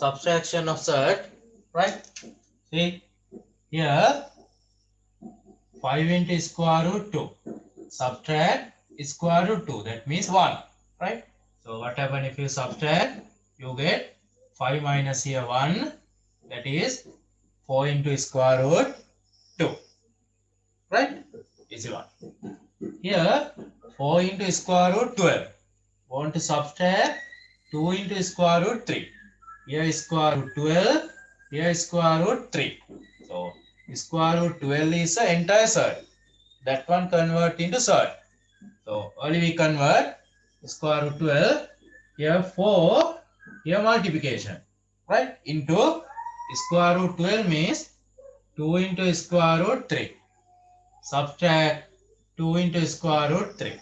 subtraction of third, right? See here 5 into square root 2. Subtract square root 2. That means 1, right? So what happens if you subtract? You get 5 minus here 1. That is 4 into square root 2, right? Easy one. Here 4 into square root 12. Want to subtract 2 into square root 3. Here square root 12. Here square root 3. So square root 12 is the entire third. That one convert into third. So only we convert square root 12. Here 4. Here multiplication, right? Into square root 12 means 2 into square root 3. Subtract 2 into square root 3,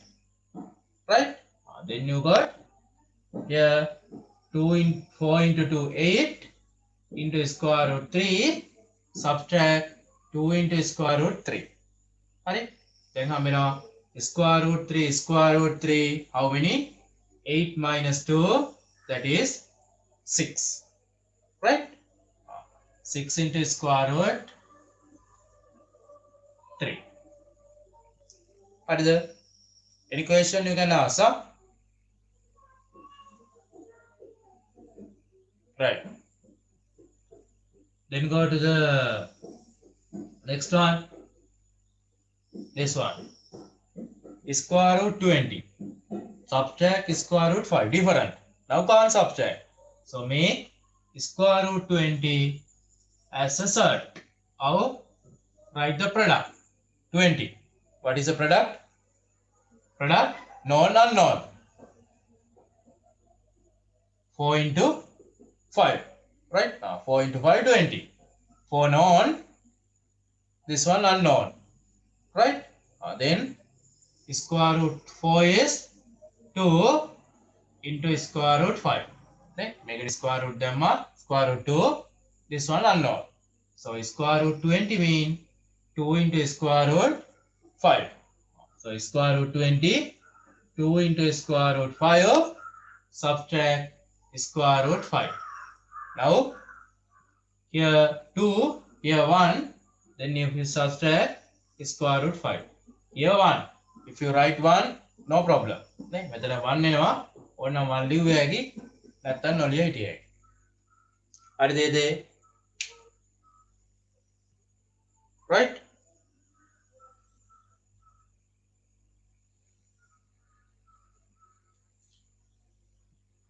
right? Then you got here 4 into 2 8 into square root 3. Subtract 2 into square root 3. Right? Then how many? Square root 3 square root 3. How many? 8 minus 2. That is 6. Right? 6 into square root 3. What is it? Any question you can ask? Huh? Right. Then go to the next one. This one. Square root 20. Subtract square root 5. Different. Now can't subtract. So make square root 20 as a third. How? Write the product. 20. What is the product? Product? Known, unknown. 4 into 5. Right? 4 into 5, 20. 4 known. This one unknown. Right? Then square root 4 is 2 into square root 5. Right? Make it square root gamma, square root 2. This one unknown. So square root 20 means 2 into square root 5. So square root 20, 2 into square root 5, subtract square root 5. Now here 2, here 1, then if you subtract square root 5. Here 1. If you write 1, no problem. Whether 1 එනවා ඕන 1 ලියුවේ හැකි නැත්නම් නොලිය හිටියේ. හරිද ඒ? Right?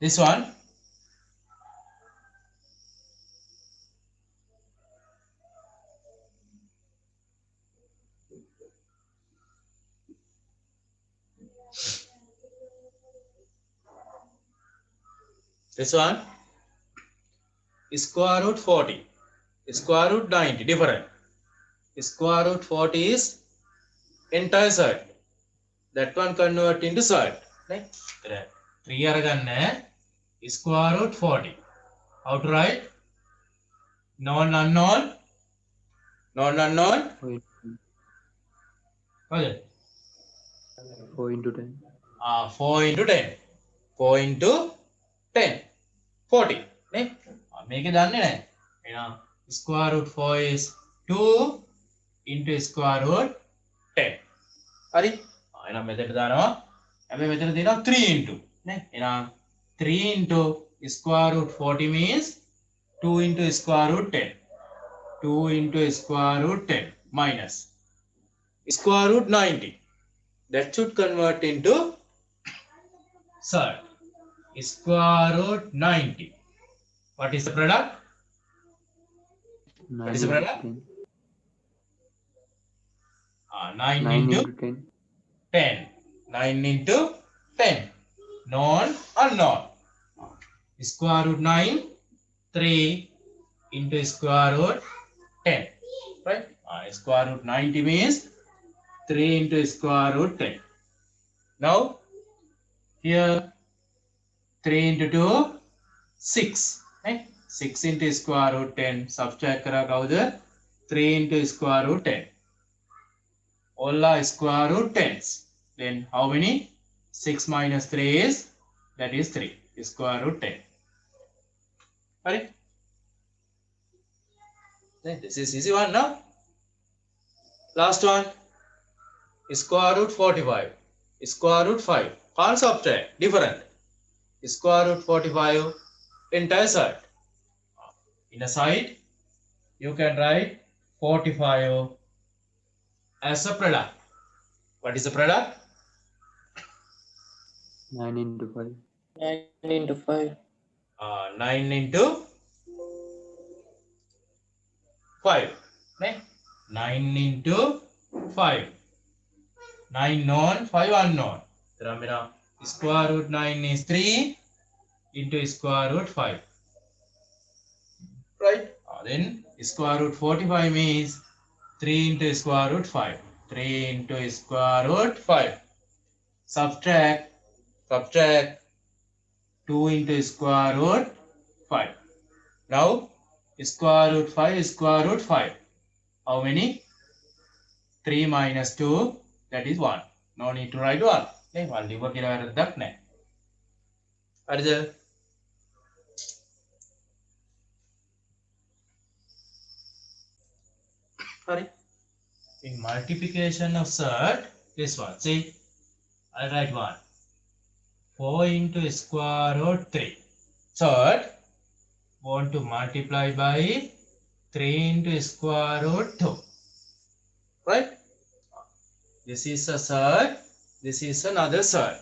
This one. This one. Square root 40. Square root 90. Different. Square root 40 is entire third. That one convert into third. Right? 3 අරගන්න square root 40. How to write? Known, unknown. Known, unknown. What is it? 4 into 10. 4 into 10. 4 into 10. 40. Right? Make it done. Square root 4 is 2 into square root 10. Hari? Method දානවා. හැබැයි මෙතන තියෙනවා 3 into. නේ? එහෙනම් 3 into square root 40 means 2 into square root 10. 2 into square root 10 minus square root 90. That should convert into third. Square root 90. What is the product? What is the product? 9 into 10. 9 into 10. Known, unknown. Square root 9, 3 into square root 10. Right? Square root 90 means 3 into square root 10. Now, here 3 into 2, 6. Right? 6 into square root 10. Subtract kara kawuda 3 into square root 10. All are square root 10s. Then how many? 6 minus 3 is, that is 3. Square root 10. Right? This is easy one now. Last one. Square root 45. Square root 5. Can't subtract. Different. Square root 45 entire side. In a side, you can write 45 as a product. What is the product? 9 into 5. 9 into 5. 9 into 5. Right? 9 into 5. 9 known, 5 unknown. Ramira, square root 9 is 3 into square root 5. Right? Then square root 45 means 3 into square root 5. 3 into square root 5. Subtract 2 into square root 5. Now square root 5 is square root 5. How many? 3 minus 2, that is 1. No need to write 1. Okay, 1 liver කියලා වැරද්දක් නැහැ. හරිද? හරි. In multiplication of third, this one. See, I'll write 1. 4 into square root 3. Third, want to multiply by 3 into square root 2. Right? This is a third. This is another third.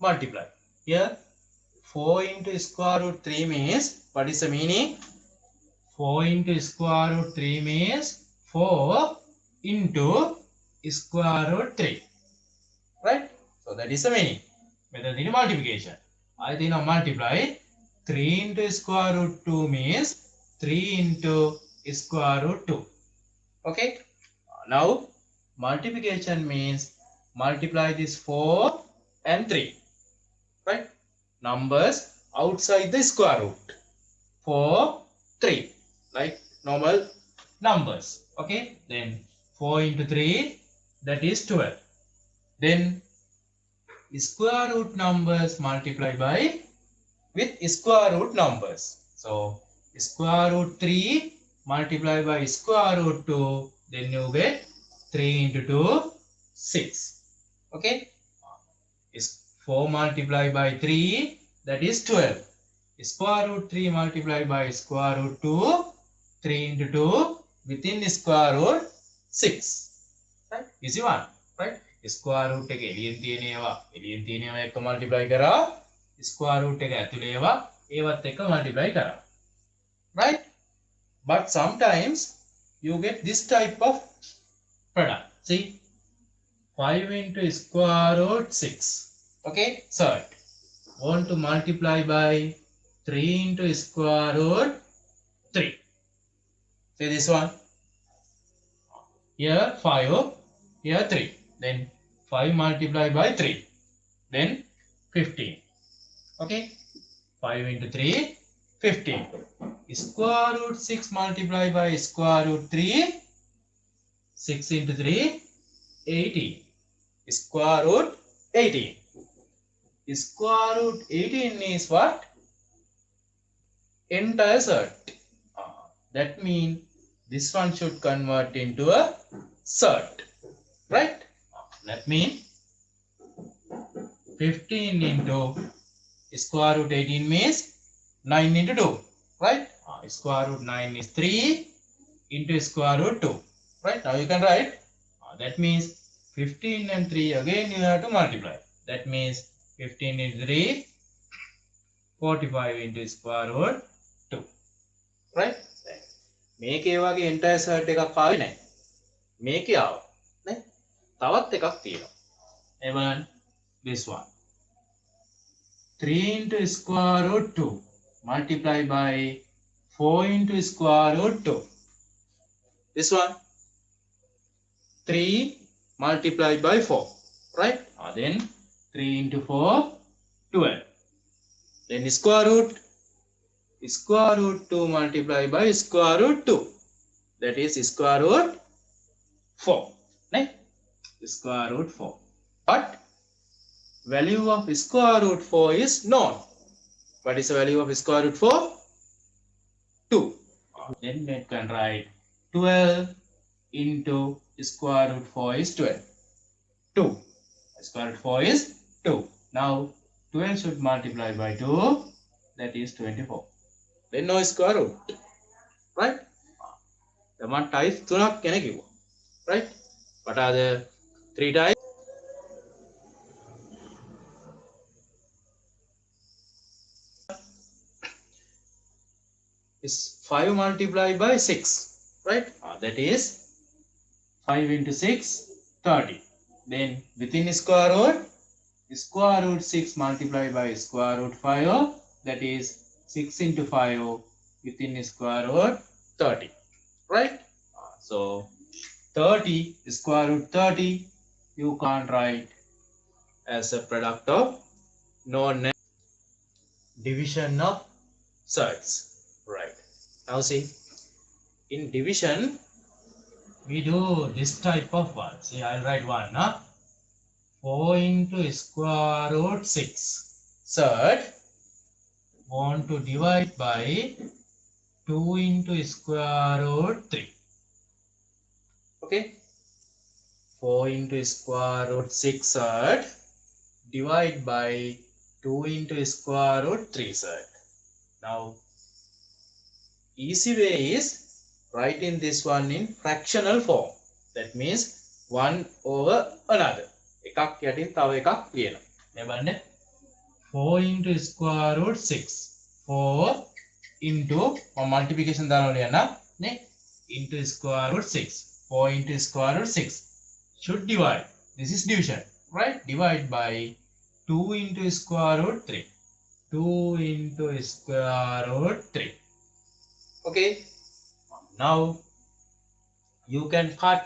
Multiply. Here, 4 into square root 3 means, what is the meaning? 4 into square root 3 means 4 into square root 3. Right? So that is the meaning. Method in multiplication. I think now multiply 3 into square root 2 means 3 into square root 2. Okay? Now multiplication means multiply this 4 and 3. Right? Numbers outside the square root. 4, 3. Like normal numbers. Okay? Then 4 into 3, that is 12. Then square root numbers multiply by with square root numbers. So square root 3 multiply by square root 2, then you get 3 into 2, 6. Okay? Is 4 multiplied by 3, that is 12. Square root 3 multiplied by square root 2, 3 into 2, within square root 6. Right? Easy one. Right? Square root එක එළියෙන් තියෙන ඒවා එක්ක multiply කරා. Square root එක ඇතුලේ ඒවා ඒවත් එක්ක multiply කරා. Right? But sometimes you get this type of product. See? 5 into square root 6. Okay? Third. Want to multiply by 3 into square root 3. See this one? Here 5, here 3. Then 5 multiplied by 3. Then 15. Okay? 5 into 3, 15. Square root 6 multiplied by square root 3. 6 into 3, 18. Square root 18. Square root 18 is what? Entire third. That means this one should convert into a third. Right? That means 15 into square root 18 means 9 into 2. Right? Square root 9 is 3 into square root 2. Right? Now you can write. That means 15 and 3 again you have to multiply. That means 15 into 3, 45 into square root 2. Right? මේකේ වගේ entire set එකක් ආවේ නැහැ. මේකේ ආවා. නේ? තවත් එකක් තියෙනවා. Even this one. 3 into square root 2 multiply by 4 into square root 2. This one. 3 multiplied by 4. Right? Then 3 into 4, 12. Then square root 2 multiplied by square root 2. That is square root 4. Right? Square root 4. But value of square root 4 is known. What is the value of square root 4? then you can write 12 into square root 4 is 12. 2. Square root 4 is 2. Now 12 should multiply by 2, that is 24. Then no square root. Right? The one types 3 කෙනෙක් කිව්වා. Right? What are the 3 types? Is 5 multiplied by 6. Right? That is 5 into 6, 30. Then within square root 6 multiplied by square root 5, that is 6 into 5 within square root 30. Right? So 30, square root 30, you can't write as a product of known division of surds. Right. Now see, in division, we do this type of one. See, I'll write one. 4 into square root 6. Third, want to divide by 2 into square root 3. Okay. 4 into square root 6 third, divide by 2 into square root 3 third. Now, easy way is writing this one in fractional form. That means 1 over another. එකක් යටින් තව එකක් ලියනවා. මේ බලන්න 4 into square root 6. 4 into multiplication දානවා ලියන්න නේ into square root 6. 4 into square root 6 should divide. This is division, right? Divide by 2 into square root 3. 2 into square root 3. Okay. Now you can cut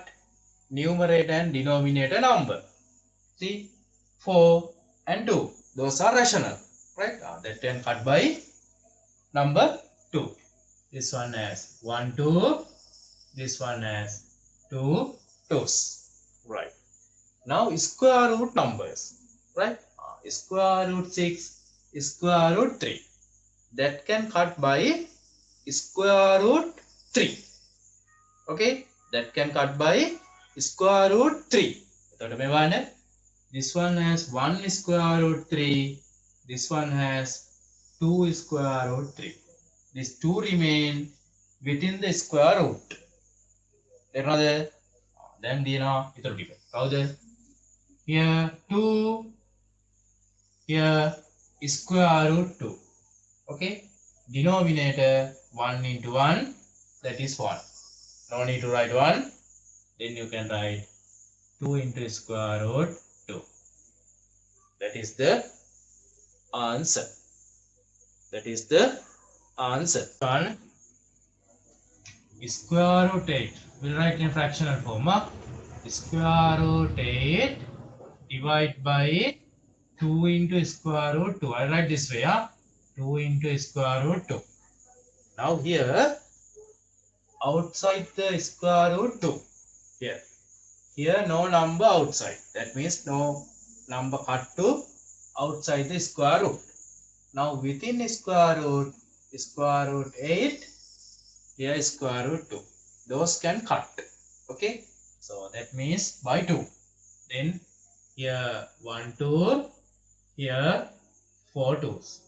numerator and denominator number. See, 4 and 2. Those are rational, right? That can cut by number 2. This one has 1, 2. This one has 2 2's. Right. Now square root numbers, right? Square root 6, square root 3. That can cut by square root 3. Okay? That can cut by square root 3. This one has 1 square root 3. This one has 2 square root 3. These two remain within the square root. Then here 2, here square root 2. Okay? Denominator 1 into 1, that is 1. No need to write 1. Then you can write 2 into square root 2. That is the answer. That is the answer. 1 square root 8. We'll write in fractional form. Square root 8 divide by 2 into square root 2. I'll write this way. 2 into square root 2. Now here, outside the square root 2. Here no number outside. That means no number cut to outside the square root. Now within square root 8, here is square root 2. Those can cut. Okay. So that means by 2. Then here 1, 2. Here 4 2's.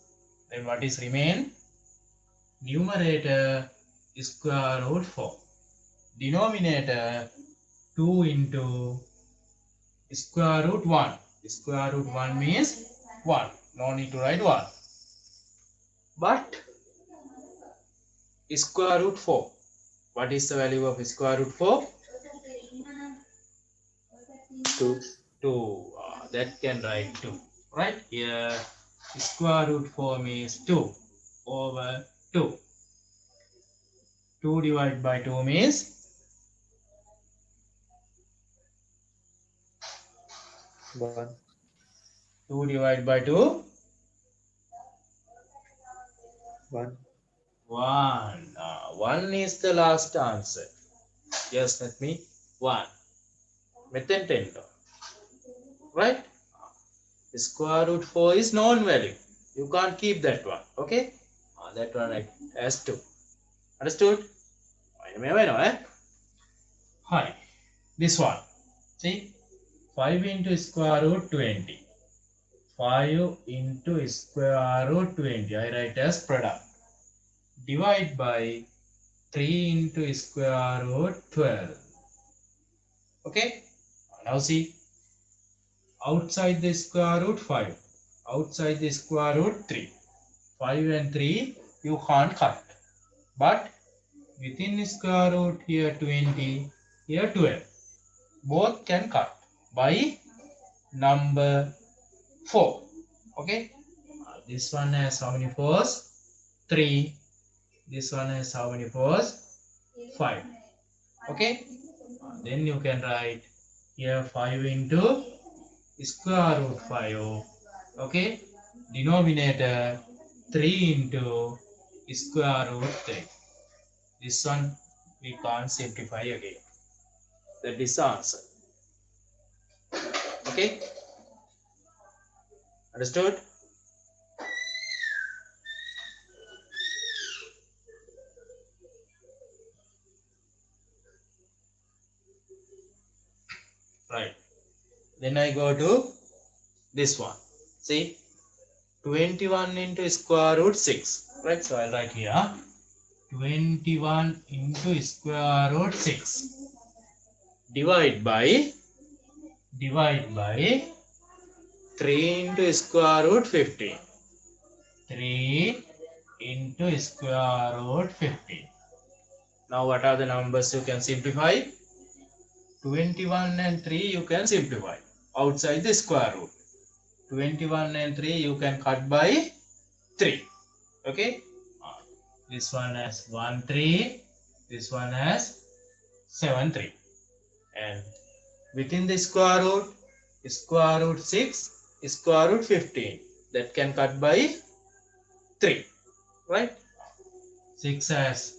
Then what is remain? Numerator is square root 4. Denominator 2 into square root 1. Square root 1 means 1. No need to write 1. But square root 4. What is the value of square root 4? 2. 2. That can write 2. Right? Here square root 4 means 2 over 2. 2 divided by 2 means 1. 2 divided by 2. 1. 1. 1 is the last answer. Yes, let me 1. Method 10. Right? Square root 4 is known value. You can't keep that one. Okay? That one as 2. Understood? Hi, this one. See, 5 into square root 20. 5 into square root 20. I write as product. Divide by 3 into square root 12. Okay. Now see, outside the square root 5. Outside the square root 3. 5 and 3 you can't cut. But within square root here 20, here 12. Both can cut by number 4. Okay. This one has how many 4s? 3. This one has how many 4s? 5. Okay. Then you can write here 5 into square root 5. Okay. Denominator 3 into square root 3. This one we can't simplify again. That is the answer. Okay. Understood? Right. Then I go to this one. See, 21 into square root 6. Right. So I'll write here 21 into square root 6. Divide by 3 into square root 15. 3 into square root 15. Now what are the numbers you can simplify? 21 and 3 you can simplify outside the square root. 21 and 3 you can cut by 3. Okay. This one has 1 3. This one has 7 3. And within the square root 6, square root 15. That can cut by 3. Right. 6 has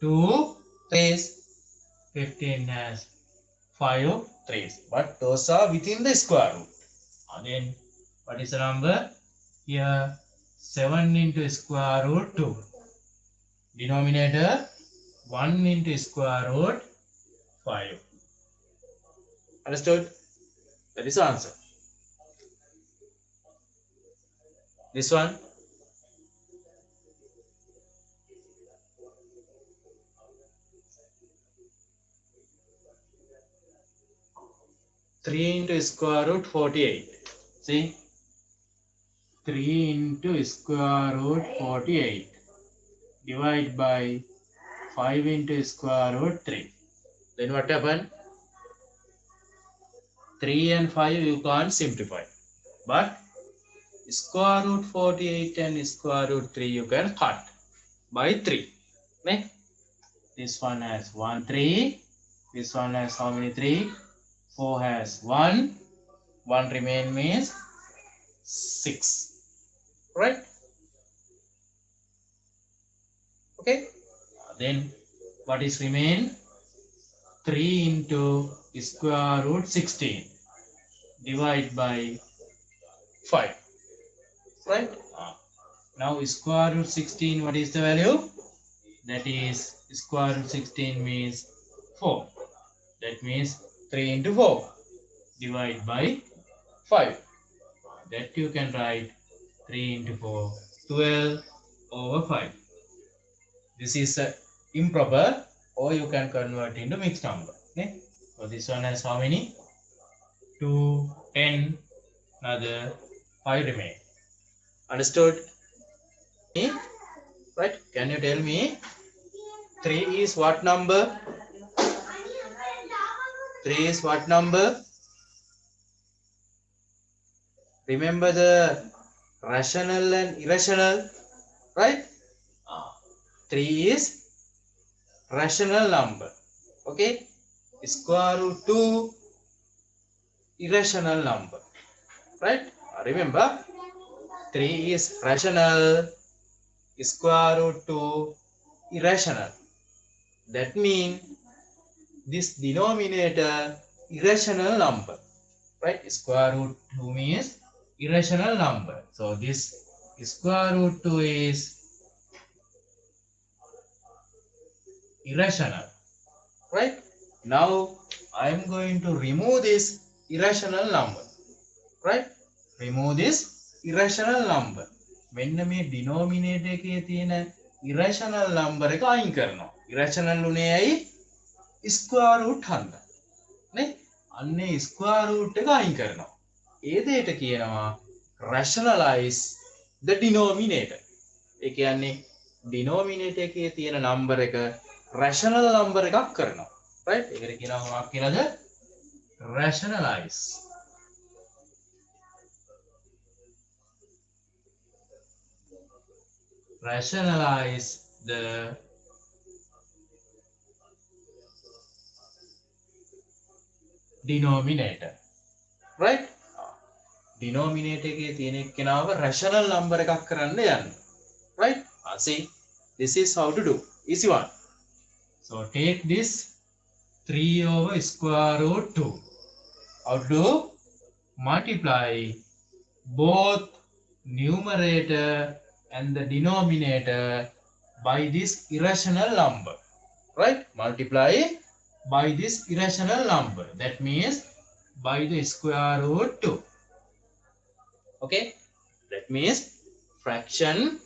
2 3's. 15 has 5 3's. But those are within the square root. Then what is the number? Here 7 into square root 2. Denominator 1 into square root 5. Understood? That is the answer. This one. Three into square root 48. See? 3 into square root 48. Divide by 5 into square root 3. Then what happened? 3 and 5 you can't simplify. But square root 48 and square root 3 you can cut by 3. Okay? This one has 1 3. This one has how many 3? 4 has 1. 1 remain means 6. Right? Okay? Then what is remain? 3 into square root 16. Divide by 5. Right? Now square root 16, what is the value? That is square root 16 means 4. That means 3 into 4. Divide by 5. That you can write 3 into 4. 12 over 5. This is improper, or you can convert into mixed number. Okay? So this one has how many? 2, 10, another 5 remain. Understood? Right? Can you tell me 3 is what number? 3 is what number? Remember the rational and irrational, right? 3 is rational number. Okay? Square root 2 irrational number. Right? Remember, 3 is rational, square root 2 irrational. That means this denominator irrational number. Right? Square root 2 means irrational number. So this square root 2 is irrational, right? Now I am going to remove this irrational number, right? Remove this irrational number. මෙන්න මේ denominator එකේ තියෙන irrational number එක අයින් කරනවා. irrational උනේ ඇයි? square root හන්දා. නේ? අන්නේ square root එක අයින් කරනවා. ඒ දෙයට කියනවා rationalize the denominator. ඒ කියන්නේ denominator එකේ තියෙන number එක rational number එකක් කරනවා. right? ඒකට කියනවා මොකක් කියලාද? rationalize. Rationalize the denominator, right? denominator එකේ තියෙන එක්කෙනාව rational number එකක් කරන්න යන්න, right? See, this is how to do. Easy one. So take this 3 over square root 2. How to do? Multiply both numerator and the denominator by this irrational number, right? Multiply by this irrational number, that means by the square root 2. Okay, that means fraction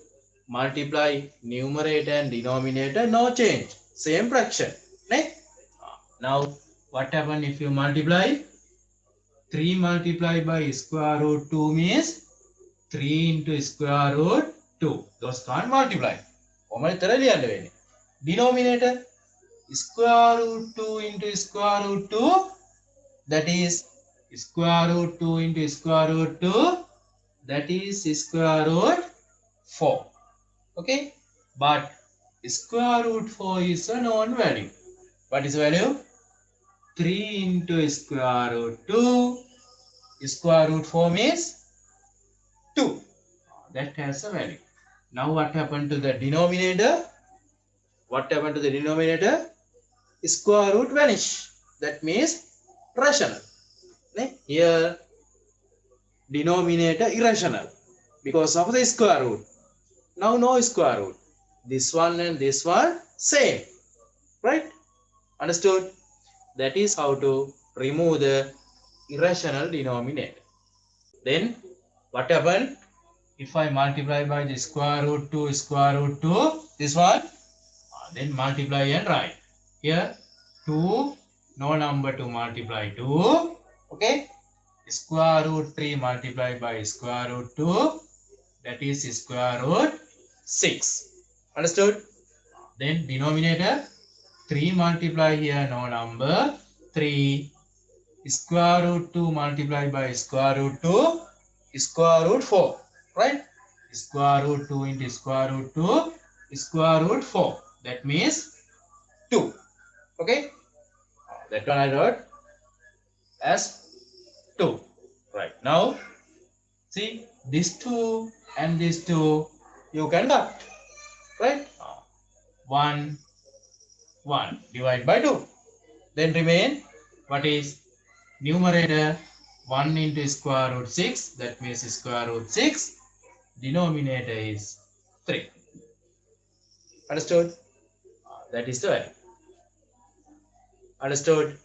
multiply numerator and denominator, no change, same fraction, right? Now what happen if you multiply? 3 multiplied by square root 2 means 3 into square root 2. Those can't multiply. Denominator square root 2 into square root 2, that is square root 2 into square root 2, that is square root 4. Okay, but square root 4 is a known value. What is the value? 3 into square root 2, square root 4 means 2. That has a value. Now what happened to the denominator? What happened to the denominator? Square root vanish. That means rational. Here denominator irrational because of the square root. Now no square root. This one and this one same. Right? Understood? That is how to remove the irrational denominator. Then what happened? If I multiply by the square root 2, square root 2, this one, then multiply and write. Here 2, no number to multiply 2. Okay? Square root 3 multiplied by square root 2, that is square root 6. Understood? Then denominator 3 multiply here, no number, 3. Square root 2 multiplied by square root 2, square root 4. Right? Square root 2 into square root 2, square root 4. That means 2. Okay? That one I wrote as 2. Right. Now, see, these 2 and these 2, you can deduct. Right? 1, 1. Divide by 2. Then remain, what is numerator? 1 into square root 6, that means square root 6. Denominator is 3. Understood? That is the value. Understood?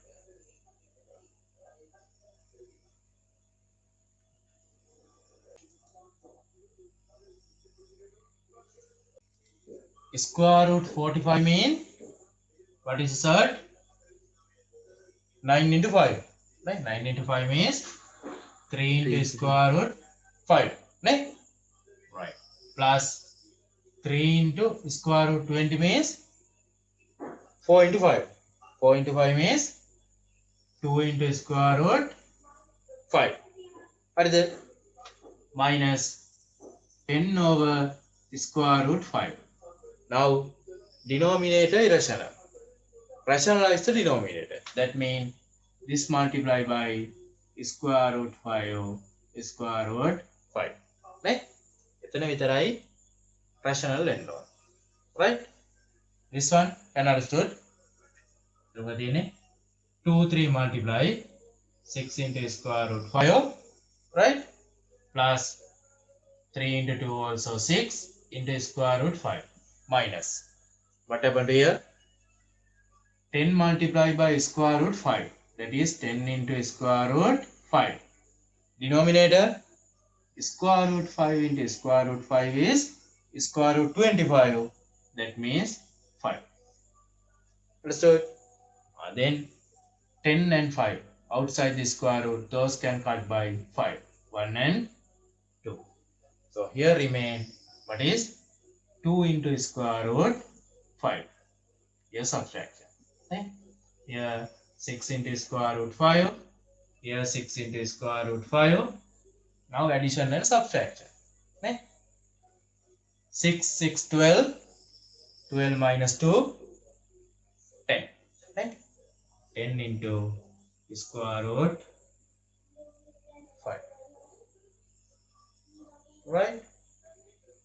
Square root 45 mean, what is the third? 9 into 5. Right? 9 into 5 means 3 into square root 5. Right? Right. Plus 3 into square root 20 means 4 into 5. 4 into 5 means 2 into square root 5. What is it? Minus 10 over square root 5. Now denominator irrational. Rationalize the denominator. That means this multiply by square root 5 square root 5. Right? එතන විතරයි rational වෙන්න ඕන. Right? This one can understood. එතකොට තියෙන්නේ 2 3 multiply 6 into square root 5, right? Plus 3 into 2 also 6 into square root 5 minus. What happened here? 10 multiplied by square root 5. That is 10 into square root 5. Denominator, square root 5 into square root 5 is square root 25. That means 5. Understood? Then 10 and 5 outside the square root, those can cut by 5. 1 and 2. So here remain what is 2 into square root 5. Here subtraction. Okay? Here 6 into square root 5. Here 6 into square root 5. Now addition and subtraction. Okay? 6, 12. 12 minus 2, 10. Right? 10 into square root 5. Right?